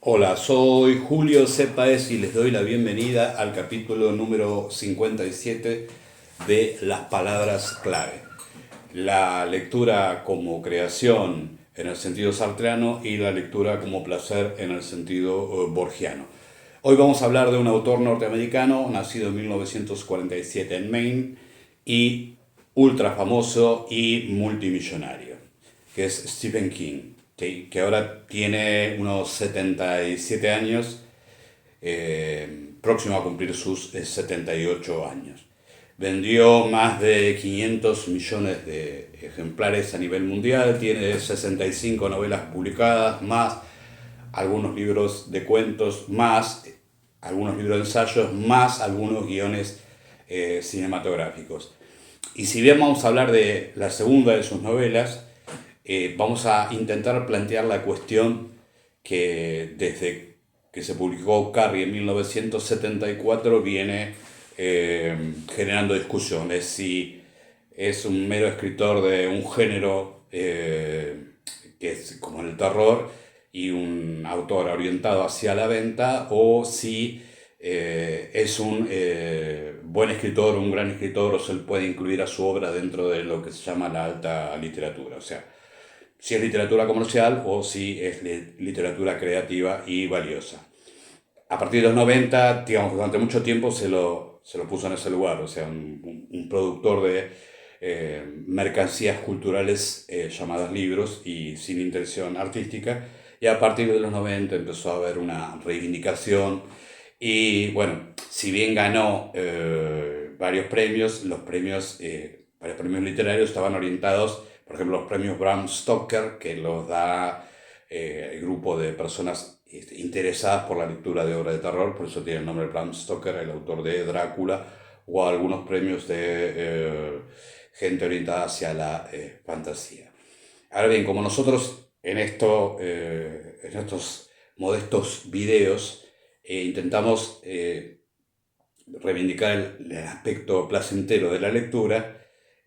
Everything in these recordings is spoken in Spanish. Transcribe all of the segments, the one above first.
Hola, soy Julio C. Páez y les doy la bienvenida al capítulo número 57 de Las palabras clave. La lectura como creación en el sentido sartreano y la lectura como placer en el sentido borgiano. Hoy vamos a hablar de un autor norteamericano nacido en 1947 en Maine y ultra famoso y multimillonario, que es Stephen King, que ahora tiene unos 77 años, próximo a cumplir sus 78 años. Vendió más de 500 millones de ejemplares a nivel mundial, tiene 65 novelas publicadas, más algunos libros de cuentos, más algunos libros de ensayos, más algunos guiones cinematográficos. Y si bien vamos a hablar de la segunda de sus novelas, vamos a intentar plantear la cuestión que desde que se publicó Carrie en 1974 viene generando discusiones. Si es un mero escritor de un género que es como el terror y un autor orientado hacia la venta, o si es un buen escritor, un gran escritor, o se le puede incluir a su obra dentro de lo que se llama la alta literatura. O sea, si es literatura comercial o si es literatura creativa y valiosa. A partir de los 90, digamos, durante mucho tiempo se lo puso en ese lugar, o sea, un productor de mercancías culturales llamadas libros y sin intención artística. Y a partir de los 90 empezó a haber una reivindicación y bueno, si bien ganó varios premios literarios estaban orientados, por ejemplo, los premios Bram Stoker, que los da el grupo de personas interesadas por la lectura de obras de terror, por eso tiene el nombre Bram Stoker, el autor de Drácula, o algunos premios de gente orientada hacia la fantasía. Ahora bien, como nosotros en estos modestos videos intentamos reivindicar el aspecto placentero de la lectura,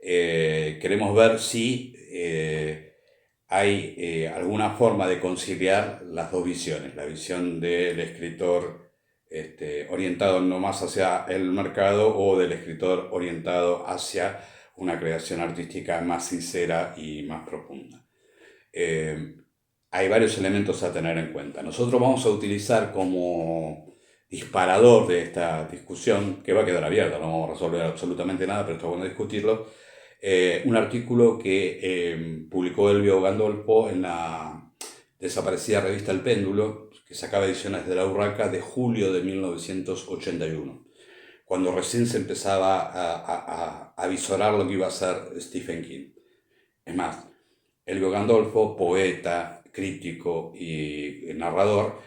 queremos ver si hay alguna forma de conciliar las dos visiones, la visión del escritor orientado no más hacia el mercado o del escritor orientado hacia una creación artística más sincera y más profunda. Eh, Hay varios elementos a tener en cuenta. Nosotros vamos a utilizar como disparador de esta discusión, que va a quedar abierta, no vamos a resolver absolutamente nada, pero está bueno discutirlo, un artículo que publicó Elvio Gandolfo en la desaparecida revista El Péndulo, que sacaba ediciones de La Urraca, de julio de 1981, cuando recién se empezaba a visorar lo que iba a ser Stephen King. Es más, Elvio Gandolfo, poeta, crítico y narrador,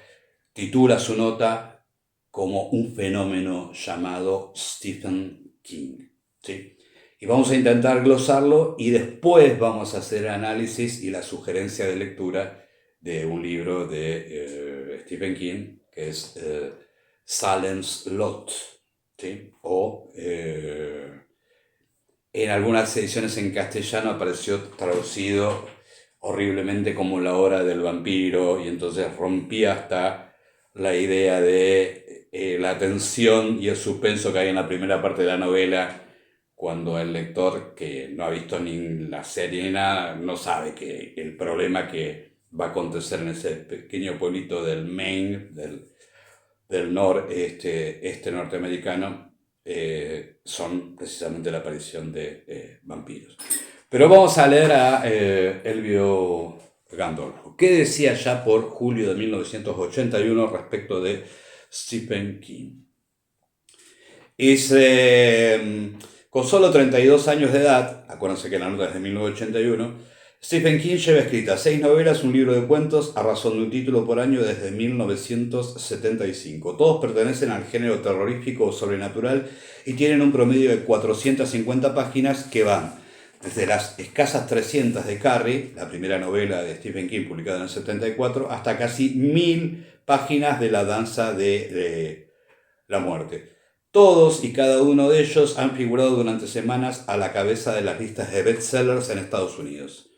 titula su nota como un fenómeno llamado Stephen King, ¿sí? Y vamos a intentar glosarlo y después vamos a hacer análisis y la sugerencia de lectura de un libro de Stephen King, que es Salem's Lot, ¿sí? O en algunas ediciones en castellano apareció traducido horriblemente como La hora del vampiro, y entonces rompía hasta la idea de la tensión y el suspenso que hay en la primera parte de la novela, cuando el lector, que no ha visto ni la serie ni nada, no sabe que el problema que va a acontecer en ese pequeño pueblito del Maine, del noreste norteamericano, son precisamente la aparición de vampiros. Pero vamos a leer a Elvio Gandolfo. ¿Qué decía ya por julio de 1981 respecto de Stephen King? Con solo 32 años de edad, acuérdense que la nota es de 1981, Stephen King lleva escritas 6 novelas, un libro de cuentos, a razón de un título por año desde 1975. Todos pertenecen al género terrorífico o sobrenatural y tienen un promedio de 450 páginas que van desde las escasas 300 de Carrie, la primera novela de Stephen King publicada en el 74, hasta casi 1000 páginas de La danza de la muerte. Todos y cada uno de ellos han figurado durante semanas a la cabeza de las listas de bestsellers en Estados Unidos.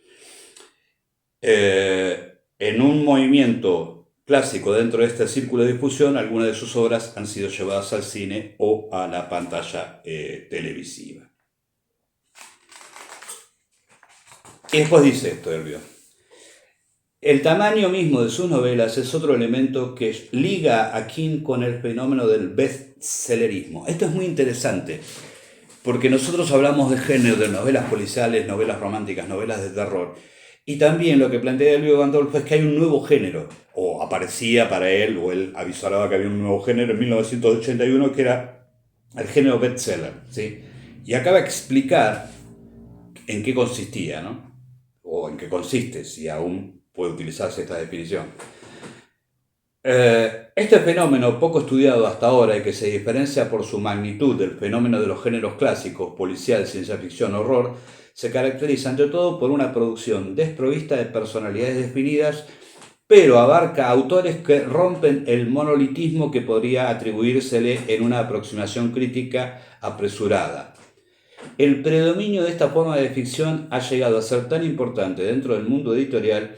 En un movimiento clásico dentro de este círculo de difusión, algunas de sus obras han sido llevadas al cine o a la pantalla televisiva. Y después dice esto, Elvio. El tamaño mismo de sus novelas es otro elemento que liga a King con el fenómeno del bestsellerismo. Esto es muy interesante, porque nosotros hablamos de género, de novelas policiales, novelas románticas, novelas de terror. Y también lo que plantea Elvio Gandolfo es que hay un nuevo género, o aparecía para él, o él avisoraba que había un nuevo género en 1981, que era el género bestseller, ¿sí? Y acaba de explicar en qué consistía, ¿no? O en qué consiste, si aún puede utilizarse esta definición. Este fenómeno, poco estudiado hasta ahora y que se diferencia por su magnitud del fenómeno de los géneros clásicos, policial, ciencia ficción, horror, se caracteriza ante todo por una producción desprovista de personalidades definidas, pero abarca autores que rompen el monolitismo que podría atribuírsele en una aproximación crítica apresurada. El predominio de esta forma de ficción ha llegado a ser tan importante dentro del mundo editorial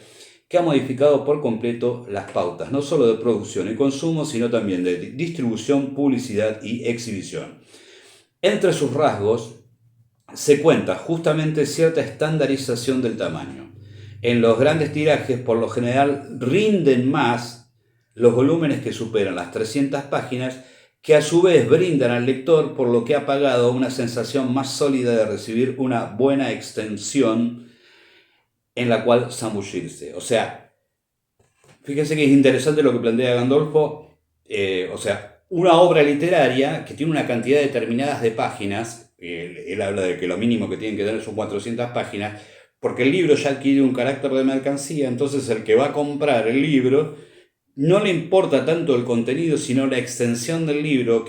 que ha modificado por completo las pautas, no solo de producción y consumo, sino también de distribución, publicidad y exhibición. Entre sus rasgos se cuenta justamente cierta estandarización del tamaño. En los grandes tirajes, por lo general, rinden más los volúmenes que superan las 300 páginas, que a su vez brindan al lector, por lo que ha pagado, una sensación más sólida de recibir una buena extensión en la cual zambullirse. O sea, fíjense que es interesante lo que plantea Gandolfo. O sea, una obra literaria que tiene una cantidad determinada de páginas, él habla de que lo mínimo que tienen que tener son 400 páginas, porque el libro ya adquiere un carácter de mercancía, entonces el que va a comprar el libro no le importa tanto el contenido, sino la extensión del libro,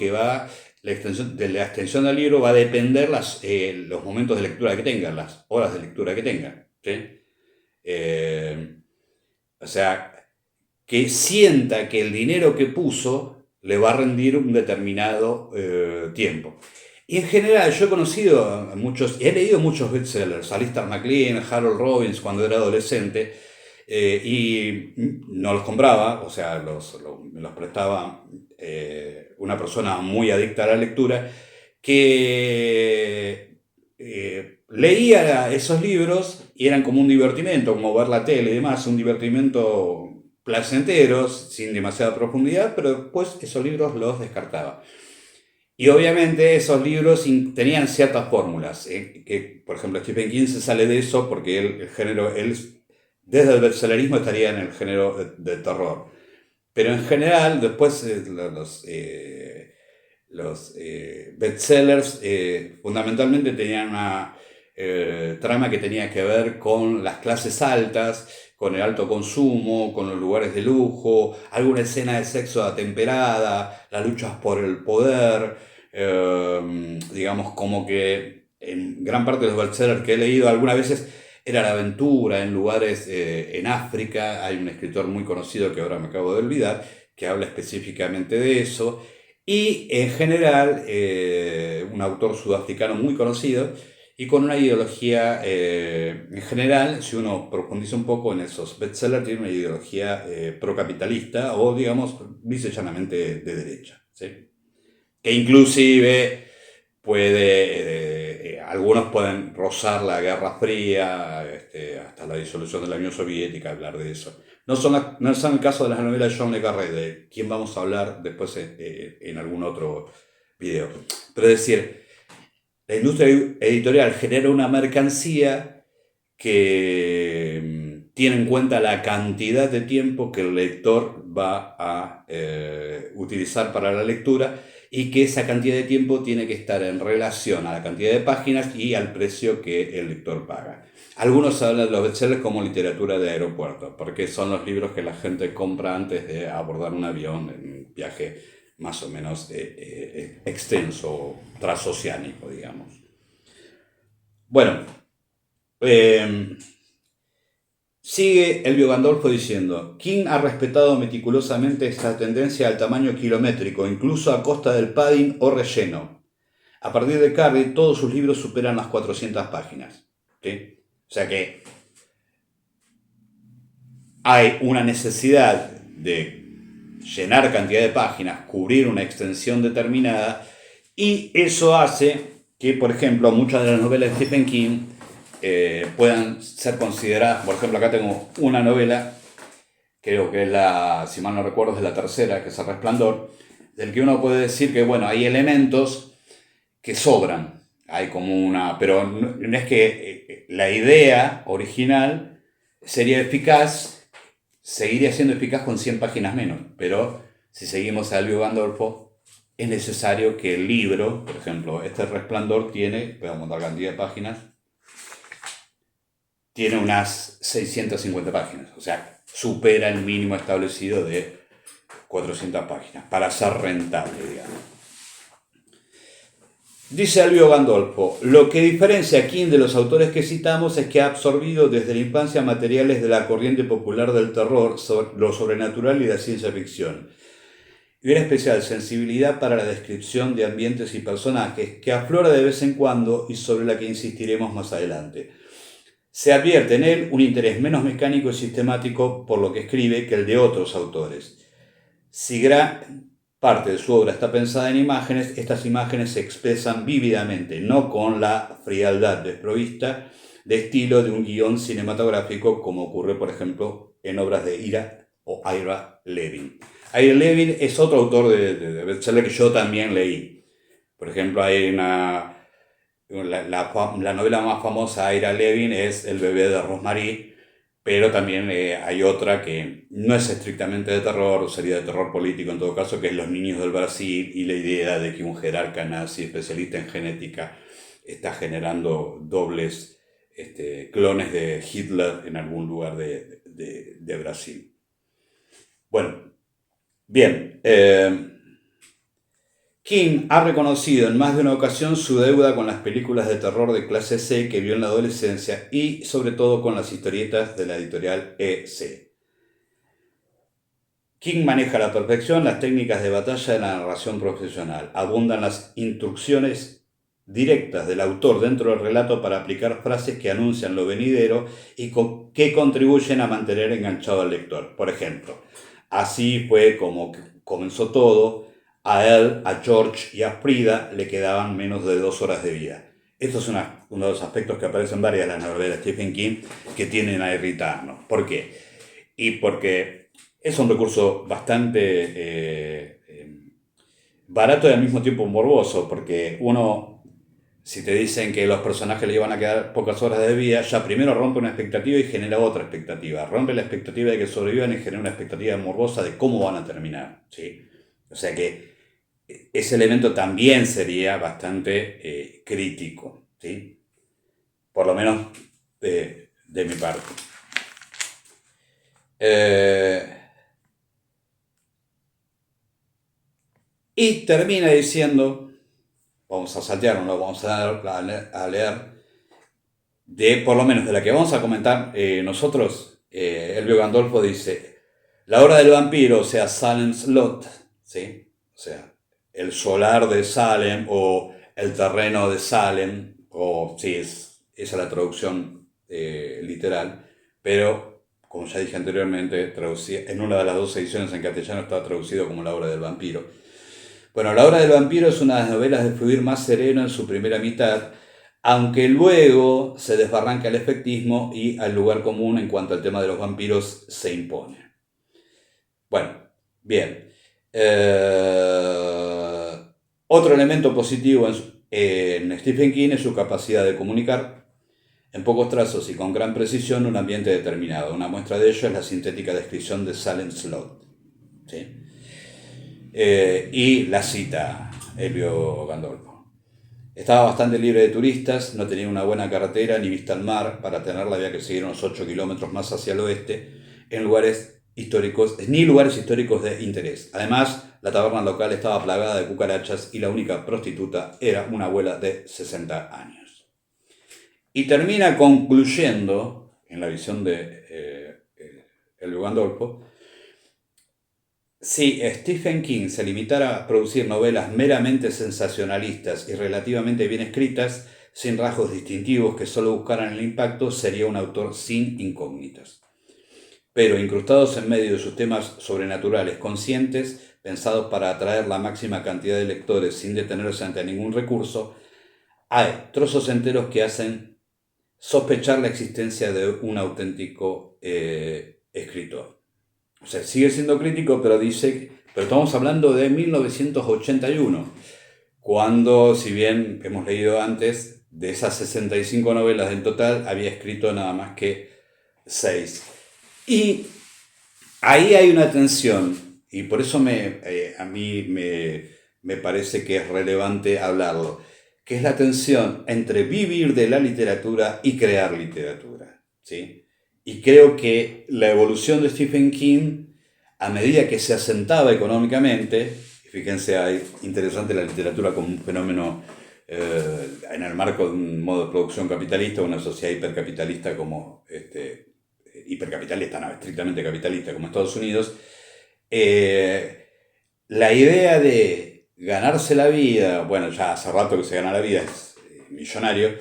la extensión del libro va a depender los momentos de lectura que tengan, las horas de lectura que tengan, ¿sí? O sea, que sienta que el dinero que puso le va a rendir un determinado tiempo. Y en general yo he conocido a muchos, he leído muchos bestsellers, Alistair MacLean, Harold Robbins cuando era adolescente, y no los compraba, o sea, me los prestaba una persona muy adicta a la lectura, que leía esos libros y eran como un divertimento, como ver la tele y demás, un divertimento placentero, sin demasiada profundidad, pero después esos libros los descartaba. Y obviamente esos libros tenían ciertas fórmulas, que por ejemplo Stephen King se sale de eso porque el género, él desde el bestsellerismo estaría en el género de terror. Pero en general, después los bestsellers fundamentalmente tenían una trama que tenía que ver con las clases altas, con el alto consumo, con los lugares de lujo, alguna escena de sexo atemperada, las luchas por el poder, digamos como que en gran parte de los bestsellers que he leído algunas veces era la aventura en lugares en África. Hay un escritor muy conocido que ahora me acabo de olvidar, que habla específicamente de eso. Y en general, un autor sudafricano muy conocido y con una ideología, en general, si uno profundiza un poco en esos bestsellers, tiene una ideología procapitalista o, digamos, dice llanamente de derecha, ¿sí? Que inclusive algunos pueden rozar la Guerra Fría, hasta la disolución de la Unión Soviética, hablar de eso. No son el caso de las novelas de John le Carré, de quien vamos a hablar después en algún otro video. Pero es decir, la industria editorial genera una mercancía que tiene en cuenta la cantidad de tiempo que el lector va a utilizar para la lectura, y que esa cantidad de tiempo tiene que estar en relación a la cantidad de páginas y al precio que el lector paga. Algunos hablan de los bestsellers como literatura de aeropuerto, porque son los libros que la gente compra antes de abordar un avión en un viaje más o menos extenso, transoceánico, digamos. Bueno, sigue Elvio Gandolfo diciendo: King ha respetado meticulosamente esta tendencia al tamaño kilométrico, incluso a costa del padding o relleno. A partir de Carrie, todos sus libros superan las 400 páginas. ¿Sí? O sea que hay una necesidad de llenar cantidad de páginas, cubrir una extensión determinada, y eso hace que, por ejemplo, muchas de las novelas de Stephen King puedan ser consideradas. Por ejemplo, acá tengo una novela, creo que es la, si mal no recuerdo, es la tercera, que es El Resplandor, del que uno puede decir que, bueno, hay elementos que sobran, hay como una, pero no es que la idea original sería eficaz, seguiría siendo eficaz con 100 páginas menos, pero si seguimos a Elvio Gandolfo, es necesario que el libro, por ejemplo, este Resplandor tiene, voy a montar cantidad de páginas, tiene unas 650 páginas, o sea, supera el mínimo establecido de 400 páginas, para ser rentable, digamos. Dice Elvio Gandolfo, lo que diferencia a King de los autores que citamos es que ha absorbido desde la infancia materiales de la corriente popular del terror, lo sobrenatural y la ciencia ficción, y una especial sensibilidad para la descripción de ambientes y personajes que aflora de vez en cuando y sobre la que insistiremos más adelante. Se advierte en él un interés menos mecánico y sistemático por lo que escribe que el de otros autores. Si gran parte de su obra está pensada en imágenes, estas imágenes se expresan vívidamente, no con la frialdad desprovista de estilo de un guión cinematográfico, como ocurre, por ejemplo, en obras de Ira o Ira Levin. Ira Levin es otro autor de bestseller que yo también leí. Por ejemplo, hay la novela más famosa de Ira Levin es El bebé de Rosemary, pero también hay otra que no es estrictamente de terror, sería de terror político en todo caso, que es Los niños del Brasil, y la idea de que un jerarca nazi especialista en genética está generando dobles clones de Hitler en algún lugar de Brasil. Bueno, bien. King ha reconocido en más de una ocasión su deuda con las películas de terror de clase C que vio en la adolescencia y sobre todo con las historietas de la editorial EC. King maneja a la perfección las técnicas de batalla de la narración profesional. Abundan las instrucciones directas del autor dentro del relato para aplicar frases que anuncian lo venidero y que contribuyen a mantener enganchado al lector. Por ejemplo, así fue como comenzó todo. A él, a George y a Frida le quedaban menos de 2 horas de vida. Esto es uno de los aspectos que aparecen en varias de las novelas de Stephen King que tienden a irritarnos. ¿Por qué? Y porque es un recurso bastante barato y al mismo tiempo morboso, porque uno, si te dicen que los personajes le iban a quedar pocas horas de vida, ya primero rompe una expectativa y genera otra expectativa. Rompe la expectativa de que sobrevivan y genera una expectativa morbosa de cómo van a terminar, ¿sí? O sea que ese elemento también sería bastante crítico, ¿sí? Por lo menos de mi parte. Y termina diciendo, vamos a saltearnos, vamos a leer, por lo menos de la que vamos a comentar nosotros, Elvio Gandolfo dice, la obra del vampiro, o sea, Salem's Lot, ¿sí? O sea, el solar de Salem o el terreno de Salem, o sí, esa es la traducción literal, pero como ya dije anteriormente, en una de las 2 ediciones en castellano está traducido como la obra del vampiro. Bueno, la obra del vampiro es una de las novelas de fluir más sereno en su primera mitad, aunque luego se desbarranca el efectismo y al lugar común en cuanto al tema de los vampiros se impone. Bueno, bien. Otro elemento positivo en Stephen King es su capacidad de comunicar en pocos trazos y con gran precisión un ambiente determinado. Una muestra de ello es la sintética descripción de Salem's Lot, ¿sí? Y la cita Elvio Gandolfo. Estaba bastante libre de turistas, no tenía una buena carretera ni vista al mar. Para tenerla había que seguir unos 8 kilómetros más hacia el oeste, en lugares históricos de interés. Además, la taberna local estaba plagada de cucarachas y la única prostituta era una abuela de 60 años. Y termina concluyendo, en la visión de Elvio Gandolfo, si Stephen King se limitara a producir novelas meramente sensacionalistas y relativamente bien escritas, sin rasgos distintivos que solo buscaran el impacto, sería un autor sin incógnitas. pero incrustados en medio de sus temas sobrenaturales conscientes, pensados para atraer la máxima cantidad de lectores sin detenerse ante ningún recurso, hay trozos enteros que hacen sospechar la existencia de un auténtico escritor. O sea, sigue siendo crítico, pero estamos hablando de 1981, cuando, si bien hemos leído antes, de esas 65 novelas en total, había escrito nada más que 6. Y ahí hay una tensión, y por eso a mí me parece que es relevante hablarlo, que es la tensión entre vivir de la literatura y crear literatura, ¿sí? Y creo que la evolución de Stephen King, a medida que se asentaba económicamente, fíjense, hay interesante la literatura como un fenómeno en el marco de un modo de producción capitalista, una sociedad hipercapitalista como hipercapitalista, no, estrictamente capitalista como Estados Unidos, la idea de ganarse la vida, bueno, ya hace rato que se gana la vida, es millonario,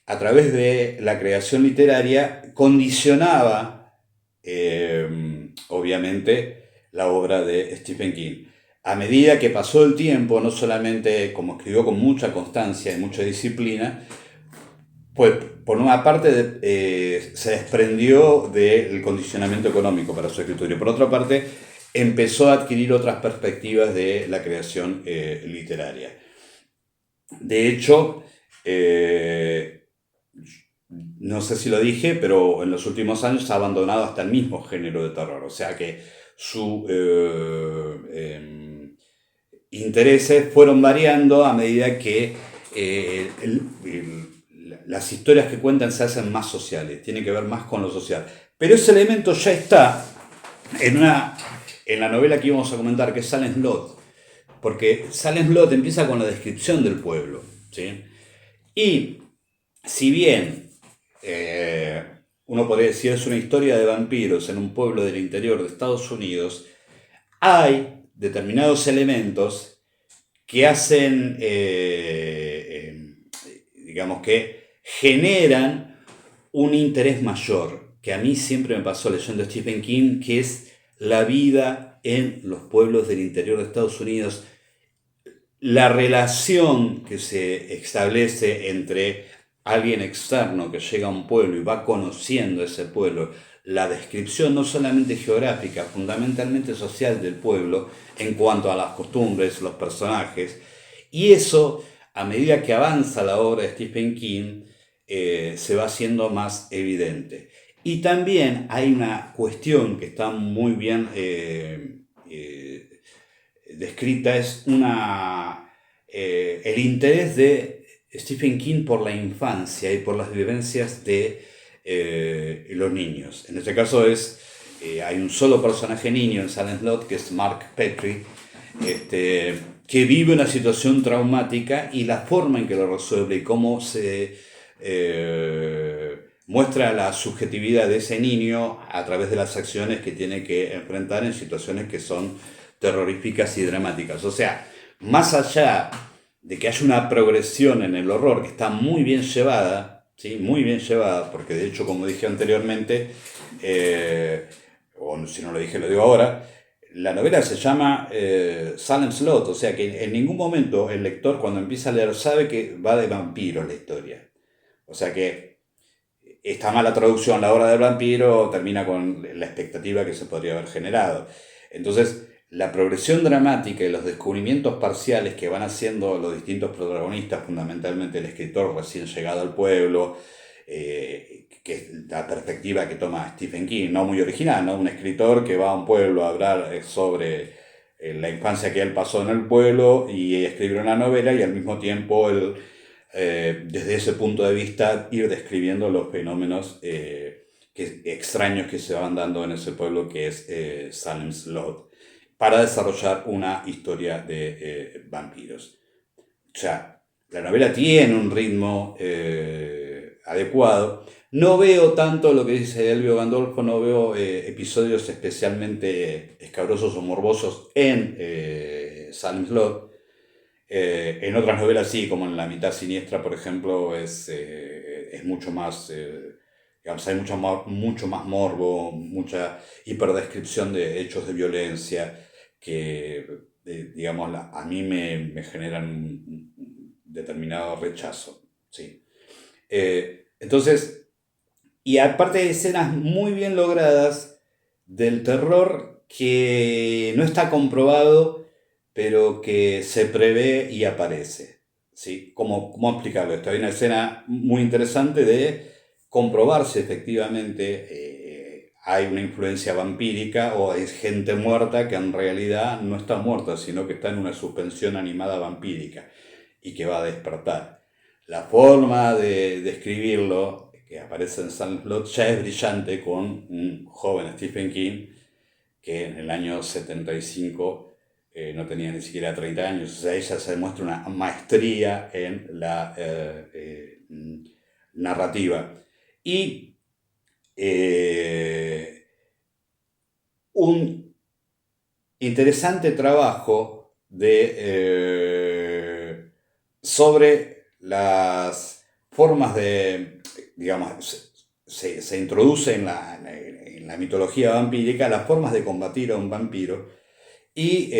a través de la creación literaria condicionaba, obviamente, la obra de Stephen King. A medida que pasó el tiempo, no solamente como escribió con mucha constancia y mucha disciplina, pues por una parte se desprendió del condicionamiento económico para su escritura y por otra parte empezó a adquirir otras perspectivas de la creación literaria. De hecho, no sé si lo dije, pero en los últimos años ha abandonado hasta el mismo género de terror. O sea que sus intereses fueron variando a medida que las historias que cuentan se hacen más sociales, tienen que ver más con lo social. Pero ese elemento ya está en la novela que íbamos a comentar, que es Salem Slot, porque Salem Slot empieza con la descripción del pueblo, ¿sí? Y si bien uno podría decir es una historia de vampiros en un pueblo del interior de Estados Unidos, hay determinados elementos que hacen, digamos que generan un interés mayor, que a mí siempre me pasó leyendo Stephen King, que es la vida en los pueblos del interior de Estados Unidos, la relación que se establece entre alguien externo que llega a un pueblo y va conociendo ese pueblo, la descripción no solamente geográfica, fundamentalmente social del pueblo en cuanto a las costumbres, los personajes, y eso, a medida que avanza la obra de Stephen King, se va haciendo más evidente. Y también hay una cuestión que está muy bien descrita, es el interés de Stephen King por la infancia y por las vivencias de los niños. En este caso hay un solo personaje niño en Salem Slot, que es Mark Petrie, que vive una situación traumática y la forma en que lo resuelve y cómo se muestra la subjetividad de ese niño a través de las acciones que tiene que enfrentar en situaciones que son terroríficas y dramáticas. O sea, más allá de que haya una progresión en el horror que está muy bien llevada, ¿sí? Muy bien llevada, porque de hecho, como dije anteriormente, o si no lo dije, lo digo ahora, la novela se llama Salem Slot, o sea que en ningún momento el lector cuando empieza a leer sabe que va de vampiros la historia. O sea que esta mala traducción, la obra del vampiro, termina con la expectativa que se podría haber generado. Entonces, la progresión dramática y los descubrimientos parciales que van haciendo los distintos protagonistas, fundamentalmente el escritor recién llegado al pueblo, que es la perspectiva que toma Stephen King, no muy original, ¿no? Un escritor que va a un pueblo a hablar sobre la infancia que él pasó en el pueblo y escribir una novela y al mismo tiempo desde ese punto de vista ir describiendo los fenómenos extraños que se van dando en ese pueblo que es Salem Slot, para desarrollar una historia de vampiros. O sea, la novela tiene un ritmo adecuado. No veo tanto lo que dice Elvio Gandolfo, no veo episodios especialmente escabrosos o morbosos en Salem Slot. En otras novelas sí, como en La mitad siniestra, por ejemplo, es mucho más Digamos, hay mucho más morbo, mucha hiperdescripción de hechos de violencia que, digamos, a mí me generan un determinado rechazo. ¿Sí? Entonces, y aparte de escenas muy bien logradas del terror que no está comprobado, pero que se prevé y aparece. ¿Sí? ¿Cómo explicarlo esto? Hay una escena muy interesante de comprobar si efectivamente hay una influencia vampírica o es gente muerta que en realidad no está muerta, sino que está en una suspensión animada vampírica y que va a despertar. La forma de describirlo, que aparece en Sandlot, ya es brillante con un joven Stephen King que en el año 75 no tenía ni siquiera 30 años. O sea, ella se demuestra una maestría en la narrativa. Y un interesante trabajo sobre las formas de, digamos, se introduce en la mitología vampírica las formas de combatir a un vampiro y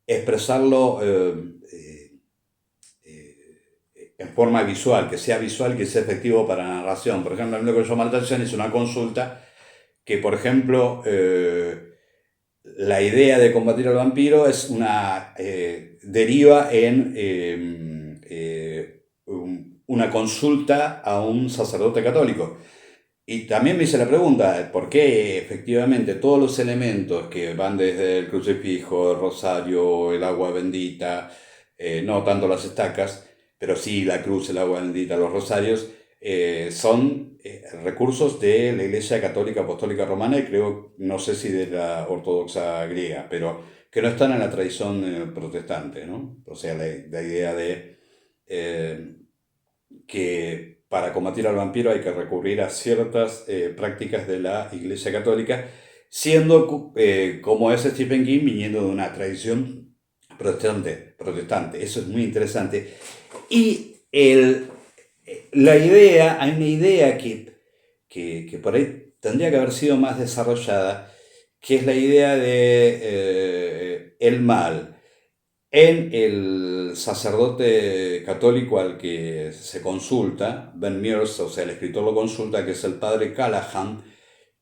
expresarlo en forma visual, que sea efectivo para la narración. Por ejemplo, a mí lo que llama la atención es una consulta que, por ejemplo, la idea de combatir al vampiro es deriva en una consulta a un sacerdote católico. Y también me hice la pregunta, ¿por qué efectivamente todos los elementos que van desde el crucifijo, el rosario, el agua bendita, no tanto las estacas, pero sí la cruz, el agua bendita, los rosarios, son recursos de la Iglesia Católica Apostólica Romana y creo, no sé si de la ortodoxa griega, pero que no están en la tradición protestante, ¿no? O sea, la idea de que para combatir al vampiro hay que recurrir a ciertas prácticas de la Iglesia Católica, siendo como es Stephen King viniendo de una tradición protestante. Eso es muy interesante. Y hay una idea que por ahí tendría que haber sido más desarrollada, que es la idea de el mal. En el sacerdote católico al que se consulta, Ben Mears, o sea, el escritor lo consulta, que es el padre Callahan,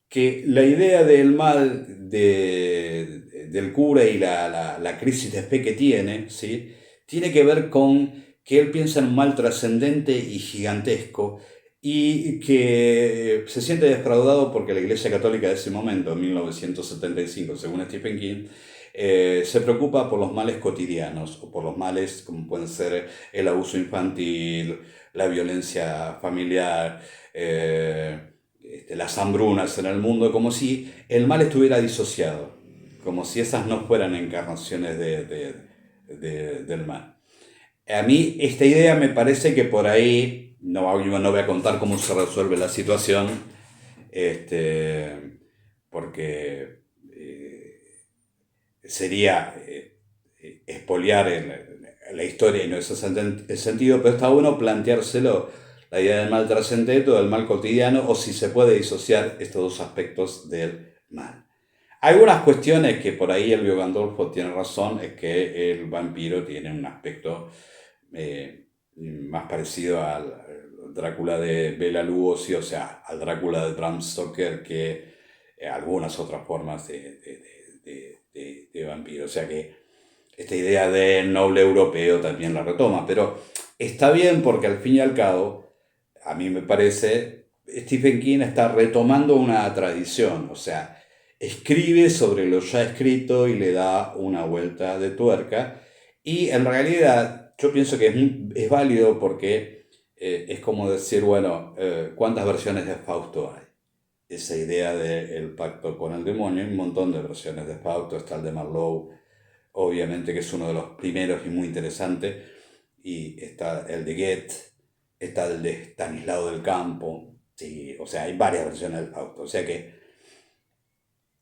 que la idea del mal del cura y la crisis de fe que tiene, ¿sí? Tiene que ver con que él piensa en un mal trascendente y gigantesco y que se siente defraudado porque la Iglesia Católica de ese momento, en 1975, según Stephen King, se preocupa por los males cotidianos o por los males como pueden ser el abuso infantil, la violencia familiar, las hambrunas en el mundo, como si el mal estuviera disociado, como si esas no fueran encarnaciones del mal. A mí esta idea me parece que por ahí, no voy a contar cómo se resuelve la situación, porque sería expoliar la historia y no es el sentido, pero está bueno planteárselo, la idea del mal trascendente o del mal cotidiano, o si se puede disociar estos dos aspectos del mal. Algunas cuestiones que por ahí Elvio Gandolfo tiene razón, es que el vampiro tiene un aspecto más parecido al Drácula de Bela Lugosi, o sea, al Drácula de Bram Stoker, que algunas otras formas de vampiro. O sea que esta idea del noble europeo también la retoma, pero está bien porque al fin y al cabo, a mí me parece, Stephen King está retomando una tradición, o sea, escribe sobre lo ya escrito y le da una vuelta de tuerca, y en realidad yo pienso que es válido porque es como decir, bueno, ¿cuántas versiones de Fausto hay? Esa idea del pacto con el demonio, hay un montón de versiones de Fausto, está el de Marlowe, obviamente que es uno de los primeros y muy interesante, y está el de Goethe, está el de Stanislao del Campo, sí, o sea, hay varias versiones del Fausto, o sea que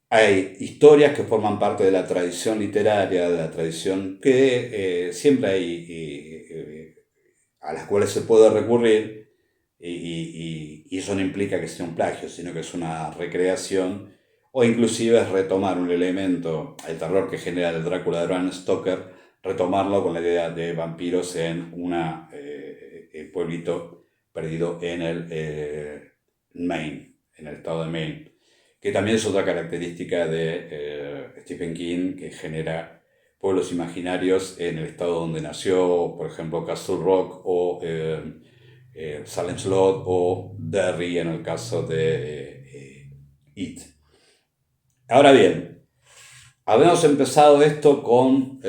hay historias que forman parte de la tradición literaria, de la tradición que siempre hay, a las cuales se puede recurrir, y eso no implica que sea un plagio, sino que es una recreación, o inclusive es retomar un elemento, el terror que genera el Drácula de Bram Stoker, retomarlo con la idea de vampiros en un pueblito perdido en el Maine, en el estado de Maine, que también es otra característica de Stephen King, que genera pueblos imaginarios en el estado donde nació, por ejemplo Castle Rock o Salem Slot o Derry en el caso de It. Ahora bien, habíamos empezado esto con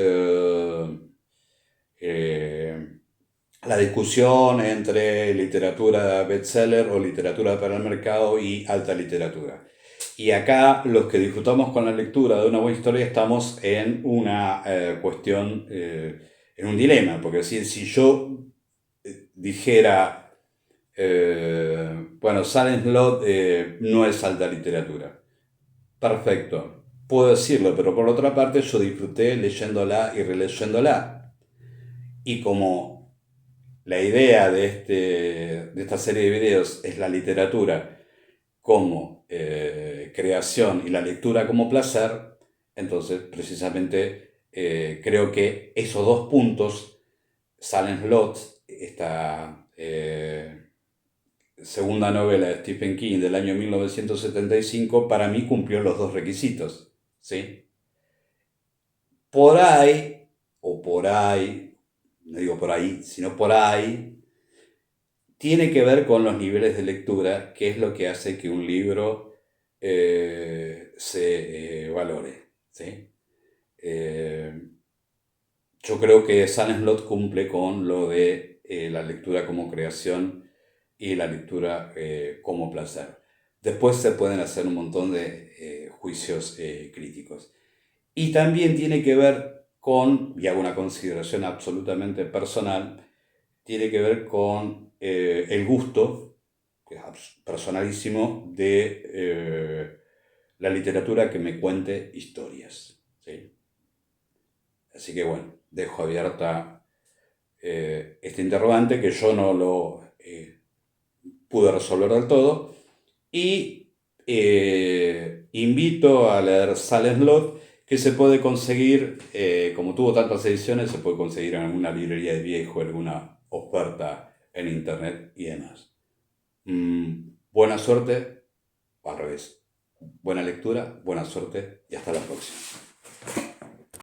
la discusión entre literatura bestseller o literatura para el mercado y alta literatura. Y acá los que disfrutamos con la lectura de una buena historia estamos en una cuestión, en un dilema, porque si yo dijera, bueno, Silent Slot no es alta literatura, perfecto, puedo decirlo, pero por otra parte yo disfruté leyéndola y releyéndola. Y como la idea de esta serie de videos es la literatura como creación y la lectura como placer, entonces precisamente creo que esos dos puntos, Silent Slot, esta segunda novela de Stephen King del año 1975, para mí cumplió los dos requisitos, ¿sí? Por ahí, o por ahí, no digo por ahí, sino por ahí, tiene que ver con los niveles de lectura, que es lo que hace que un libro se valore, ¿sí? Yo creo que Silent Slot cumple con lo de la lectura como creación y la lectura como placer. Después se pueden hacer un montón de juicios críticos. Y también tiene que ver con, y hago una consideración absolutamente personal, tiene que ver con el gusto, que es personalísimo, de la literatura que me cuente historias, ¿sí? Así que bueno, dejo abierta este interrogante que yo no lo pude resolver del todo. Y invito a leer Silent Slot, que se puede conseguir, como tuvo tantas ediciones, se puede conseguir en alguna librería de viejo, alguna oferta en internet y demás. Buena suerte, o al revés. Buena lectura, buena suerte y hasta la próxima.